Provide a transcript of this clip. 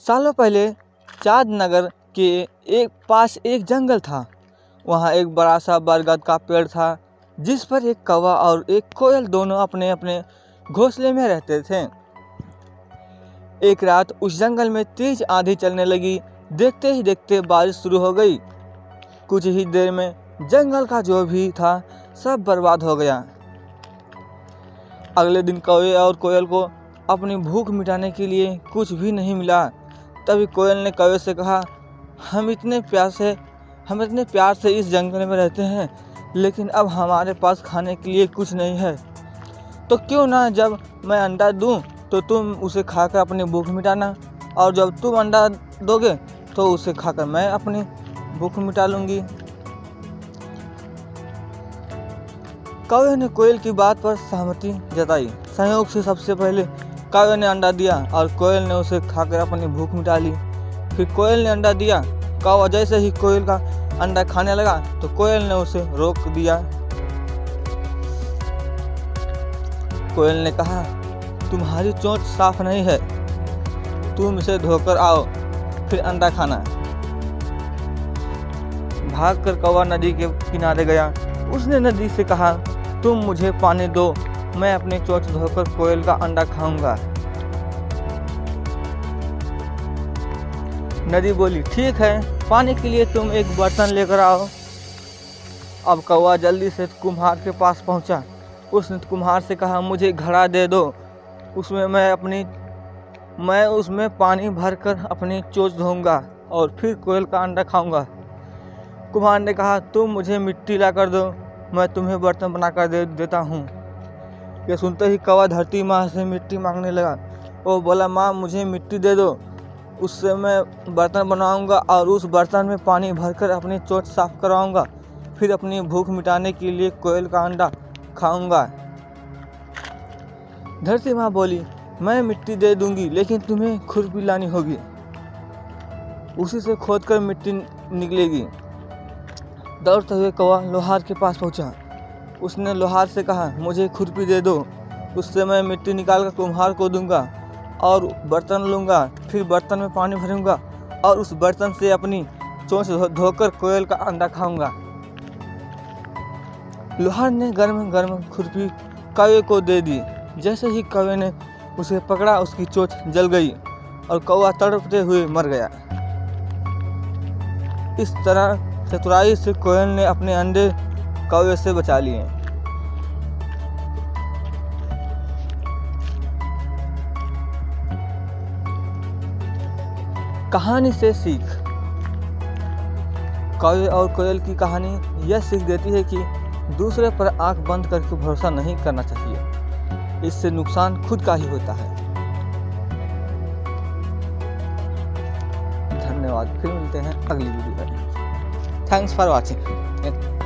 सालों पहले चाँदनगर के पास एक जंगल था। वहाँ एक बड़ा सा बरगद का पेड़ था जिस पर एक कौवा और एक कोयल दोनों अपने अपने घोंसले में रहते थे। एक रात उस जंगल में तेज आंधी चलने लगी। देखते ही देखते बारिश शुरू हो गई। कुछ ही देर में जंगल का जो भी था सब बर्बाद हो गया। अगले दिन कौवे और कोयल को अपनी भूख मिटाने के लिए कुछ भी नहीं मिला। तभी कोयल ने कौवे से कहा, हम इतने प्यार से इस जंगल में रहते हैं, लेकिन अब हमारे पास खाने के लिए कुछ नहीं है। तो क्यों ना जब मैं अंडा दूं तो तुम उसे खाकर अपनी भूख मिटाना, और जब तुम अंडा दोगे तो उसे खाकर मैं अपनी भूख मिटा लूँगी। कौवे ने कोयल की बात पर सहमति जताई। संयोग से सबसे पहले कौवे ने अंडा दिया और कोयल ने उसे खाकर अपनी भूख मिटा ली। फिर कोयल ने अंडा दिया। कौवा जैसे ही कोयल का अंडा खाने लगा तो कोयल ने उसे रोक दिया। कोयल ने कहा, तुम्हारी चोंच साफ नहीं है, तुम इसे धोकर आओ फिर अंडा खाना। भागकर कौवा नदी के किनारे गया। उसने नदी से कहा, तुम मुझे पानी दो, मैं अपनी चोंच धोकर कोयल का अंडा खाऊंगा। नदी बोली, ठीक है, पानी के लिए तुम एक बर्तन लेकर आओ। अब कौवा जल्दी से कुम्हार के पास पहुंचा। उसने कुम्हार से कहा, मुझे घड़ा दे दो, मैं उसमें पानी भरकर अपनी चोंच धोऊंगा और फिर कोयल का अंडा खाऊंगा। कुम्हार ने कहा, तुम मुझे मिट्टी ला कर दो, मैं तुम्हें बर्तन बनाकर देता हूँ। यह सुनते ही कौवा धरती माँ से मिट्टी मांगने लगा। वो बोला, माँ मुझे मिट्टी दे दो, उससे मैं बर्तन बनाऊंगा और उस बर्तन में पानी भरकर अपनी चोंच साफ कराऊंगा, फिर अपनी भूख मिटाने के लिए कोयल का अंडा खाऊंगा। धरती माँ बोली, मैं मिट्टी दे दूंगी, लेकिन तुम्हें खुरपी लानी होगी, उसी से खोदकर मिट्टी निकलेगी। दौड़ते हुए कौवा लोहार के पास पहुंचा। उसने लोहार से कहा, मुझे खुरपी दे दो, उससे मैं मिट्टी निकालकर कुम्हार को दूंगा और बर्तन लूँगा, फिर बर्तन में पानी भरूंगा और उस बर्तन से अपनी चोंच धोकर कोयल का अंडा खाऊंगा। लोहार ने गर्म गर्म खुरपी कौवे को दे दी। जैसे ही कौवे ने उसे पकड़ा, उसकी चोंच जल गई और कौवा तड़पते हुए मर गया। इस तरह चतुराई से कोयल ने अपने अंडे कौवे से बचा लिए। कहानी से सीख। कौवे और कोयल की कहानी यह सीख देती है कि दूसरे पर आंख बंद करके भरोसा नहीं करना चाहिए, इससे नुकसान खुद का ही होता है। धन्यवाद, फिर मिलते हैं अगली वीडियो में। Thanks for watching.